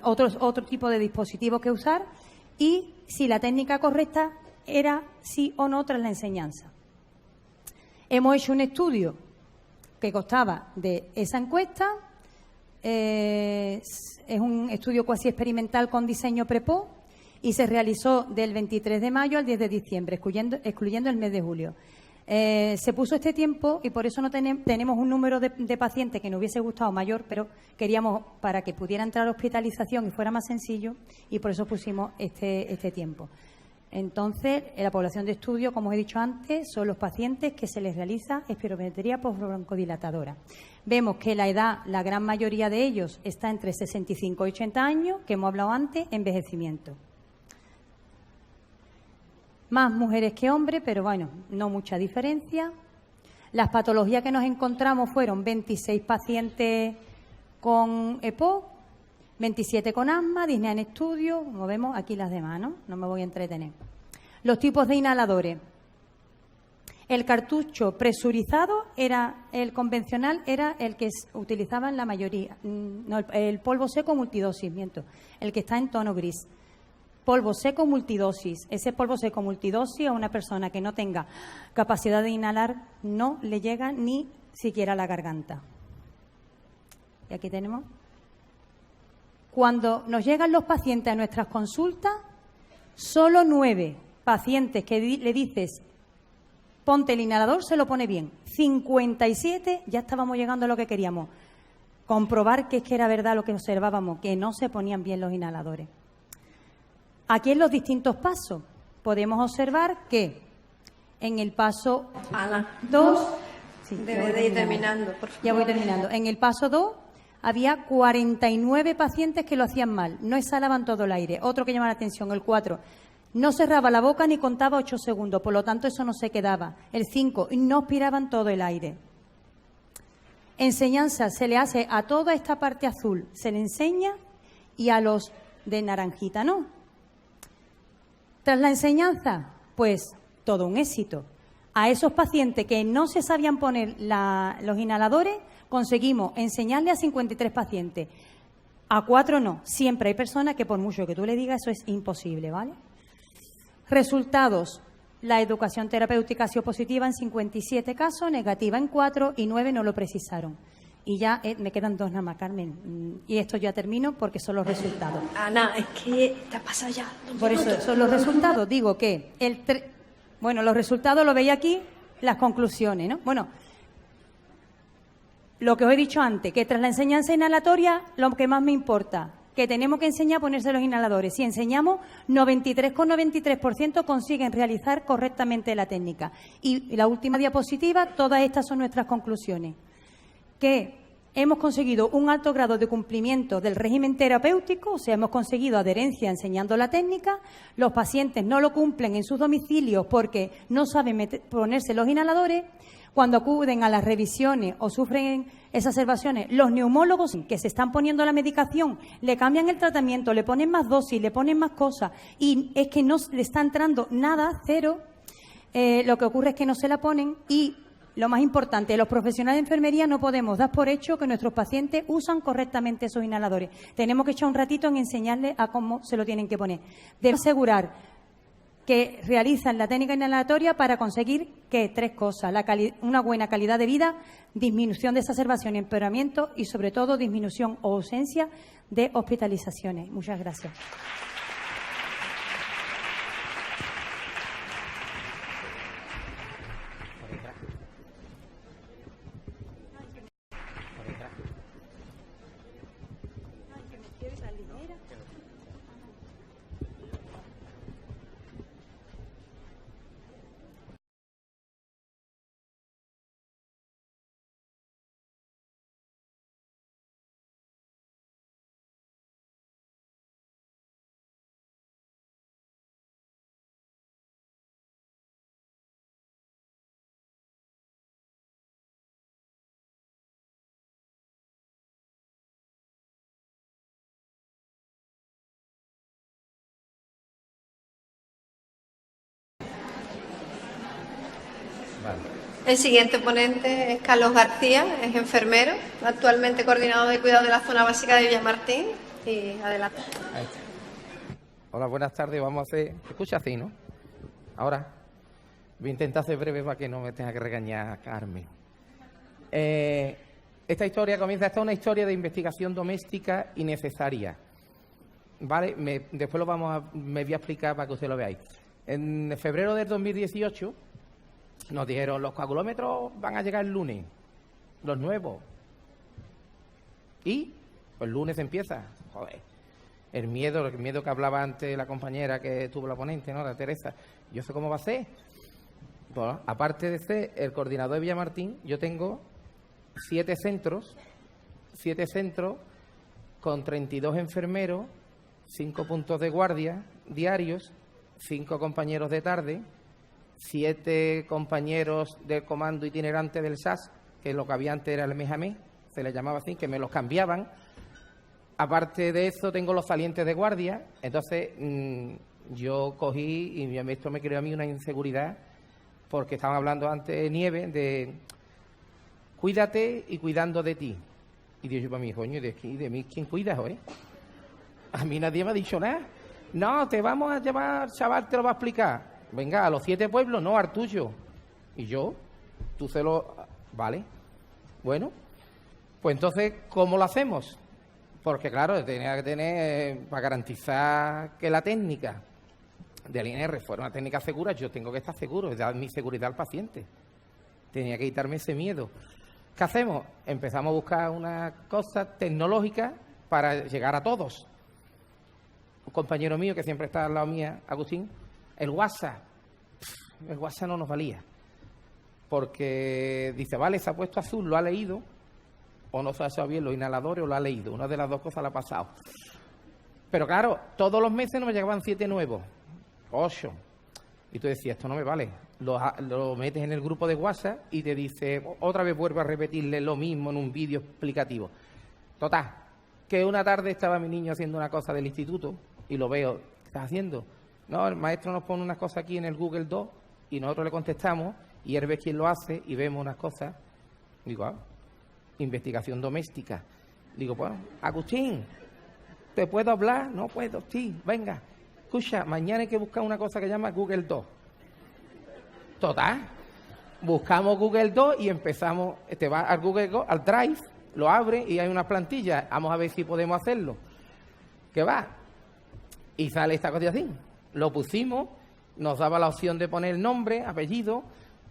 otro tipo de dispositivos que usar y si la técnica correcta era sí o no tras la enseñanza. Hemos hecho un estudio que constaba de esa encuesta. Es un estudio cuasi experimental con diseño prepo y se realizó del 23 de mayo al 10 de diciembre, excluyendo el mes de julio. Se puso este tiempo y por eso no tenemos un número de pacientes que nos hubiese gustado mayor, pero queríamos para que pudiera entrar a hospitalización y fuera más sencillo, y por eso pusimos este tiempo. Entonces, en la población de estudio, como os he dicho antes, son los pacientes que se les realiza espirometría postbroncodilatadora. Vemos que la edad, la gran mayoría de ellos, está entre 65 y 80 años, que hemos hablado antes, envejecimiento. Más mujeres que hombres, pero bueno, no mucha diferencia. Las patologías que nos encontramos fueron 26 pacientes con EPO, 27 con asma, disnea en estudio, como vemos aquí las demás, ¿no? No me voy a entretener. Los tipos de inhaladores. El cartucho presurizado era el convencional, era el que utilizaban la mayoría. No, el polvo seco multidosis, miento, el que está en tono gris. Polvo seco multidosis. Ese polvo seco multidosis a una persona que no tenga capacidad de inhalar no le llega ni siquiera a la garganta. Y aquí tenemos. Cuando nos llegan los pacientes a nuestras consultas, solo 9 pacientes que le dices ponte el inhalador se lo pone bien. 57 ya estábamos llegando a lo que queríamos. Comprobar que es que era verdad lo que observábamos, que no se ponían bien los inhaladores. Aquí en los distintos pasos podemos observar que en el paso Ana. 2... Debe de ir terminando, por favor. Ya voy terminando. En el paso 2 había 49 pacientes que lo hacían mal. No exhalaban todo el aire. Otro que llama la atención, el 4. No cerraba la boca ni contaba 8 segundos. Por lo tanto, eso no se quedaba. El 5. No aspiraban todo el aire. Enseñanza se le hace a toda esta parte azul. Se le enseña y a los de naranjita no. Tras la enseñanza, pues todo un éxito. A esos pacientes que no se sabían poner los inhaladores, conseguimos enseñarle a 53 pacientes. A 4 no. Siempre hay personas que por mucho que tú le digas, eso es imposible, ¿vale? Resultados. La educación terapéutica ha sido positiva en 57 casos, negativa en 4 y 9 no lo precisaron. Y ya me quedan 2 nada más, Carmen. Y esto ya termino porque son los resultados. Ana, es que te has pasado ya. Por eso son los resultados. Digo que bueno, los resultados lo veis aquí, las conclusiones, ¿no? Bueno, lo que os he dicho antes, que tras la enseñanza inhalatoria, lo que más me importa, que tenemos que enseñar a ponerse los inhaladores. Si enseñamos, 93,93% consiguen realizar correctamente la técnica. Y la última diapositiva, todas estas son nuestras conclusiones. Que hemos conseguido un alto grado de cumplimiento del régimen terapéutico, o sea, hemos conseguido adherencia enseñando la técnica, los pacientes no lo cumplen en sus domicilios porque no saben ponerse los inhaladores, cuando acuden a las revisiones o sufren exacerbaciones, los neumólogos que se están poniendo la medicación le cambian el tratamiento, le ponen más dosis, le ponen más cosas y es que no le está entrando nada, cero, lo que ocurre es que no se la ponen y lo más importante, los profesionales de enfermería no podemos dar por hecho que nuestros pacientes usan correctamente esos inhaladores. Tenemos que echar un ratito en enseñarles a cómo se lo tienen que poner. Debemos asegurar que realizan la técnica inhalatoria para conseguir que 3 cosas, una buena calidad de vida, disminución de exacerbación y empeoramiento y, sobre todo, disminución o ausencia de hospitalizaciones. Muchas gracias. Vale. El siguiente ponente es Carlos García, es enfermero, actualmente coordinador de cuidado de la zona básica de Villamartín. Y adelante. Ahí está. Hola, buenas tardes. Vamos a hacer... ¿Se escucha así, no? Ahora. Voy a intentar ser breve para que no me tenga que regañar Carmen. Esta historia comienza... Esta es una historia de investigación doméstica innecesaria. ¿Vale? Después me voy a explicar para que ustedes lo veáis. En febrero del 2018 nos dijeron, los coagulómetros van a llegar el lunes, los nuevos. Y pues el lunes empieza. Joder, el miedo que hablaba antes la compañera que tuvo la ponente, ¿no? La Teresa. Yo sé cómo va a ser. Bueno, aparte de ser el coordinador de Villamartín, yo tengo 7 centros con 32 enfermeros, 5 puntos de guardia diarios, 5 compañeros de tarde, 7 compañeros del comando itinerante del SAS, que lo que había antes era el mes a mes, se le llamaba así, que me los cambiaban. Aparte de eso, tengo los salientes de guardia. Entonces, yo cogí y esto me creó a mí una inseguridad, porque estaban hablando antes de Nieve, de cuídate y cuidando de ti. Y Dios, yo para mí, coño, ¿de mí quién cuida, hoy? A mí nadie me ha dicho nada. No, te vamos a llevar, chaval, te lo va a explicar. Venga, a los 7 pueblos, no, al tuyo. Y yo, tú se lo... Vale. Bueno, pues entonces, ¿cómo lo hacemos? Porque, claro, tenía que tener, para garantizar que la técnica del INR fuera una técnica segura, yo tengo que estar seguro, es dar mi seguridad al paciente. Tenía que quitarme ese miedo. ¿Qué hacemos? Empezamos a buscar una cosa tecnológica para llegar a todos. Un compañero mío que siempre está al lado mía, Agustín, el WhatsApp no nos valía. Porque dice, vale, se ha puesto azul, lo ha leído, o no se ha hecho bien los inhaladores o lo ha leído. Una de las dos cosas le ha pasado. Pero claro, todos los meses no me llegaban 7 nuevos, 8. Y tú decías, esto no me vale. Lo metes en el grupo de WhatsApp y te dice, otra vez vuelvo a repetirle lo mismo en un vídeo explicativo. Total, que una tarde estaba mi niño haciendo una cosa del instituto y lo veo, ¿qué estás haciendo? No, el maestro nos pone unas cosas aquí en el Google Doc y nosotros le contestamos y él ve quién lo hace y vemos unas cosas. Digo, investigación doméstica. Digo, pues, Agustín, ¿te puedo hablar? No puedo, sí, venga. Escucha, mañana hay que buscar una cosa que se llama Google Doc. Total, buscamos Google Doc y empezamos, te vas al Google Doc, al Drive, lo abre y hay una plantilla. Vamos a ver si podemos hacerlo. ¿Qué va? Y sale esta cosa así. Lo pusimos, nos daba la opción de poner nombre, apellido,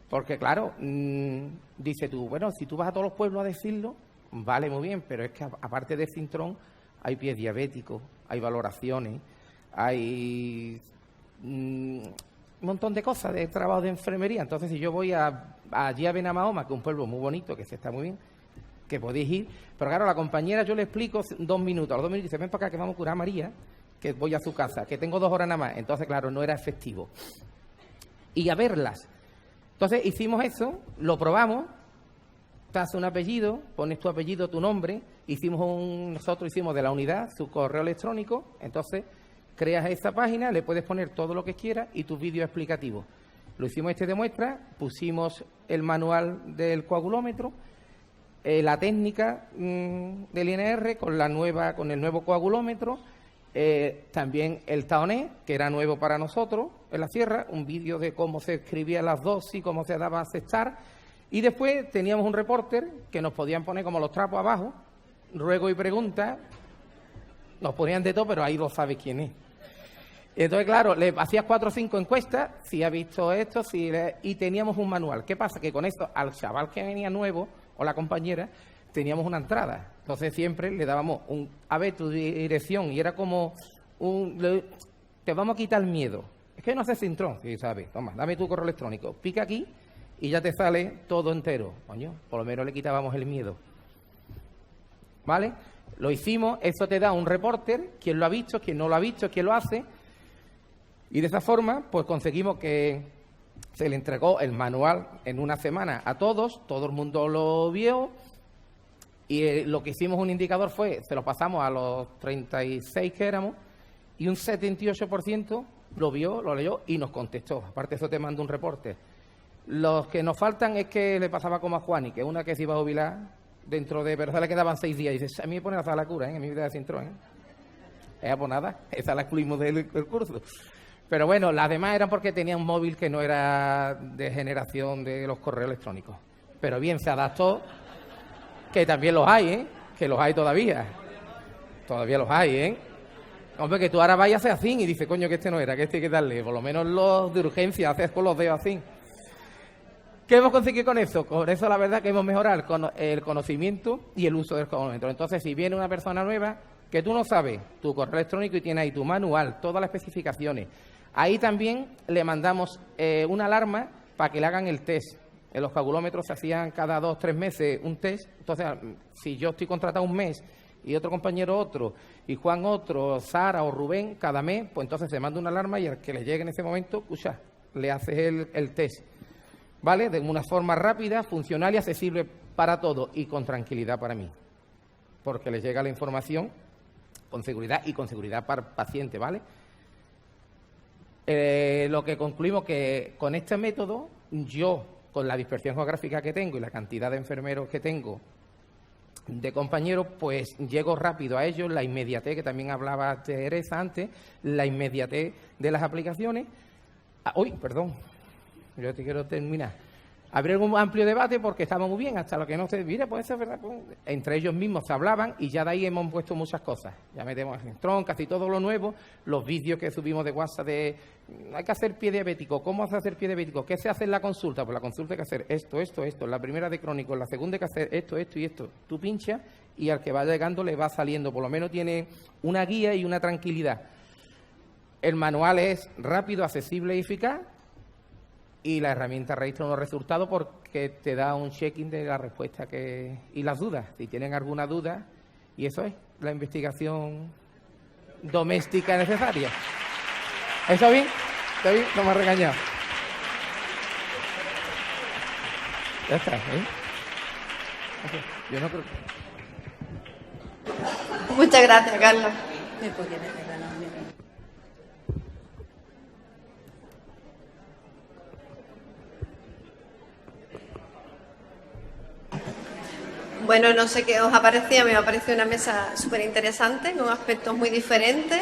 porque claro, dice tú, bueno, si tú vas a todos los pueblos a decirlo, vale, muy bien, pero es que aparte del cintrón hay pies diabéticos, hay valoraciones, hay un montón de cosas de trabajo de enfermería. Entonces, si yo voy allí a Benamahoma, que es un pueblo muy bonito, que se está muy bien, que podéis ir, pero claro, a la compañera yo le explico 2 minutos, a los 2 minutos dice, ven para acá que vamos a curar a María, que voy a su casa, que tengo 2 horas nada más. Entonces, claro, no era efectivo. Y a verlas. Entonces, hicimos eso, lo probamos, te hace un apellido, pones tu apellido, tu nombre, nosotros hicimos de la unidad su correo electrónico, entonces creas esa página, le puedes poner todo lo que quieras y tus vídeos explicativos. Lo hicimos de muestra, pusimos el manual del coagulómetro, la técnica del INR con el nuevo coagulómetro, también el taoné, que era nuevo para nosotros en la sierra, un vídeo de cómo se escribían las dosis, cómo se daba a aceptar, y después teníamos un reporter que nos podían poner como los trapos abajo, ruego y pregunta, nos ponían de todo, pero ahí no sabes quién es. Entonces, claro, le hacías 4 o 5 encuestas, si ha visto esto, y teníamos un manual. ¿Qué pasa? Que con esto, al chaval que venía nuevo, o la compañera, teníamos una entrada. Entonces siempre le dábamos a ver tu dirección, y era como te vamos a quitar el miedo. Es que no hace cintrón, sí, sabes, toma, dame tu correo electrónico, pica aquí y ya te sale todo entero. Coño, por lo menos le quitábamos el miedo. ¿Vale? Lo hicimos, eso te da un reporter, quién lo ha visto, quién no lo ha visto, quién lo hace, y de esa forma pues conseguimos que se le entregó el manual en una semana a todos, todo el mundo lo vio, y lo que hicimos un indicador fue, se lo pasamos a los 36 que éramos, y un 78% lo vio, lo leyó y nos contestó. Aparte de eso te mando un reporte. Los que nos faltan es que le pasaba como a Juani, que una que se iba a jubilar dentro de... Pero se le quedaban 6 días. Y dice, a mí me pone la cura, ¿eh? A mí me da de Cintrón, ¿eh? Pues nada, esa la excluimos del curso. Pero bueno, las demás eran porque tenía un móvil que no era de generación de los correos electrónicos. Pero bien, se adaptó, que también los hay, ¿eh? Que los hay todavía. Todavía los hay, ¿eh? Hombre, que tú ahora vayas a hacer así y dices, coño, que este no era, que este hay que darle. Por lo menos los de urgencia, haces con los dedos así. ¿Qué hemos conseguido con eso? Con eso la verdad que hemos mejorado el conocimiento y el uso del cronómetro. Entonces, si viene una persona nueva que tú no sabes tu correo electrónico y tienes ahí tu manual, todas las especificaciones, ahí también le mandamos una alarma para que le hagan el test. En los coagulómetros se hacían cada 2 o 3 meses un test. Entonces, si yo estoy contratado un mes y otro compañero otro, y Juan otro, Sara o Rubén cada mes, pues entonces se manda una alarma y al que le llegue en ese momento, escucha, le haces el test. ¿Vale? De una forma rápida, funcional y accesible para todos y con tranquilidad para mí. Porque les llega la información con seguridad y con seguridad para el paciente, ¿vale? Lo que concluimos que con este método, yo, con la dispersión geográfica que tengo y la cantidad de enfermeros que tengo, de compañeros, pues llego rápido a ellos, la inmediatez, que también hablaba Teresa antes, la inmediatez de las aplicaciones. Yo te quiero terminar. Habría un amplio debate porque estaba muy bien, hasta lo que no se... Mira, pues eso es verdad. Pues, entre ellos mismos se hablaban y ya de ahí hemos puesto muchas cosas. Ya metemos en Tron, casi todo lo nuevo, los vídeos que subimos de WhatsApp de... Hay que hacer pie diabético. ¿Cómo se hace pie diabético? ¿Qué se hace en la consulta? Pues la consulta hay que hacer esto. En la primera de crónico, en la segunda hay que hacer esto y esto. Tú pinchas y al que va llegando le va saliendo. Por lo menos tiene una guía y una tranquilidad. El manual es rápido, accesible y eficaz. Y la herramienta registra unos resultados porque te da un check-in de la respuesta y las dudas. Si tienen alguna duda, y eso es la investigación doméstica necesaria. ¿Está bien? ¿Está bien? No me has regañado. Ya está, ¿eh? Yo no creo... Muchas gracias, Carlos. Me podría meter la nómina. Bueno, no sé qué os ha parecido, a mí me ha parecido una mesa súper interesante, con aspectos muy diferentes,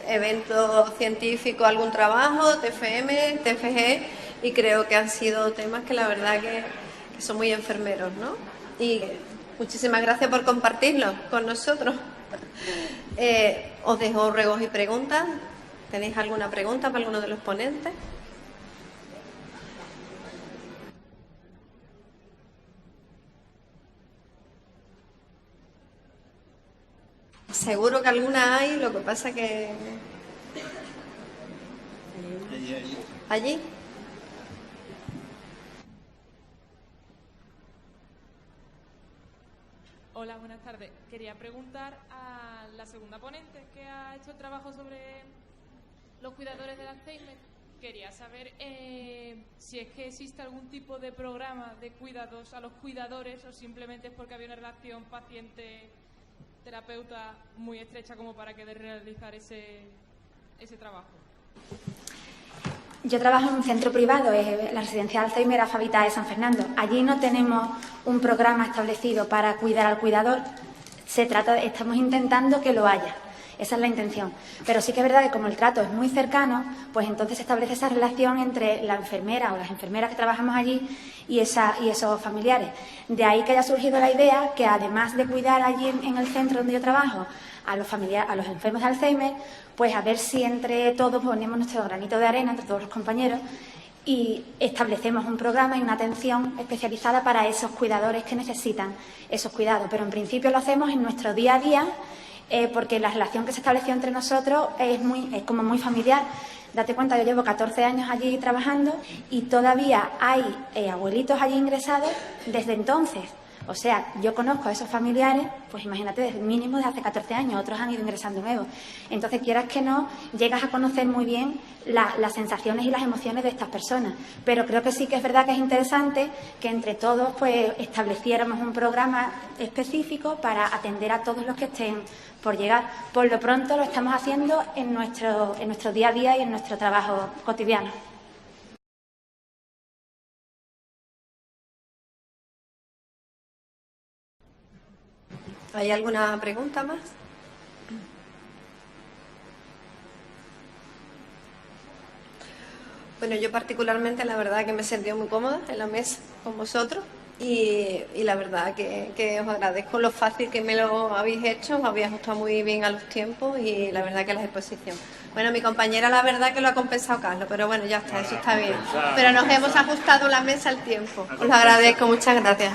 eventos científicos, algún trabajo, TFM, TFG, y creo que han sido temas que la verdad que son muy enfermeros, ¿no? Y muchísimas gracias por compartirlos con nosotros. Os dejo ruegos y preguntas. ¿Tenéis alguna pregunta para alguno de los ponentes? Seguro que alguna hay, lo que pasa que... ¿Allí? Hola, buenas tardes. Quería preguntar a la segunda ponente que ha hecho el trabajo sobre los cuidadores del Alzheimer. Quería saber si es que existe algún tipo de programa de cuidados a los cuidadores o simplemente es porque había una relación paciente-terapeuta muy estrecha como para querer realizar ese trabajo. Yo trabajo en un centro privado, es la residencia de Alzheimer Afavita de San Fernando. Allí no tenemos un programa establecido para cuidar al cuidador. Estamos intentando que lo haya. Esa es la intención. Pero sí que es verdad que como el trato es muy cercano, pues entonces se establece esa relación entre la enfermera o las enfermeras que trabajamos allí y esos familiares. De ahí que haya surgido la idea que además de cuidar allí en el centro donde yo trabajo a los enfermos de Alzheimer, pues a ver si entre todos ponemos nuestro granito de arena, entre todos los compañeros, y establecemos un programa y una atención especializada para esos cuidadores que necesitan esos cuidados. Pero en principio lo hacemos en nuestro día a día, porque la relación que se estableció entre nosotros es como muy familiar. Date cuenta, yo llevo 14 años allí trabajando y todavía hay abuelitos allí ingresados desde entonces. O sea, yo conozco a esos familiares, pues imagínate, desde mínimo de hace 14 años, otros han ido ingresando nuevos. Entonces, quieras que no, llegas a conocer muy bien las sensaciones y las emociones de estas personas. Pero creo que sí que es verdad que es interesante que entre todos pues estableciéramos un programa específico para atender a todos los que estén por llegar. Por lo pronto lo estamos haciendo en nuestro día a día y en nuestro trabajo cotidiano. ¿Hay alguna pregunta más? Bueno, yo particularmente la verdad que me he sentido muy cómoda en la mesa con vosotros y la verdad que os agradezco lo fácil que me lo habéis hecho, os habéis ajustado muy bien a los tiempos y la verdad que la exposición. Bueno, mi compañera la verdad que lo ha compensado Carlos, pero bueno, ya está, eso está bien. Pero nos hemos ajustado la mesa al tiempo. Os lo agradezco, muchas gracias.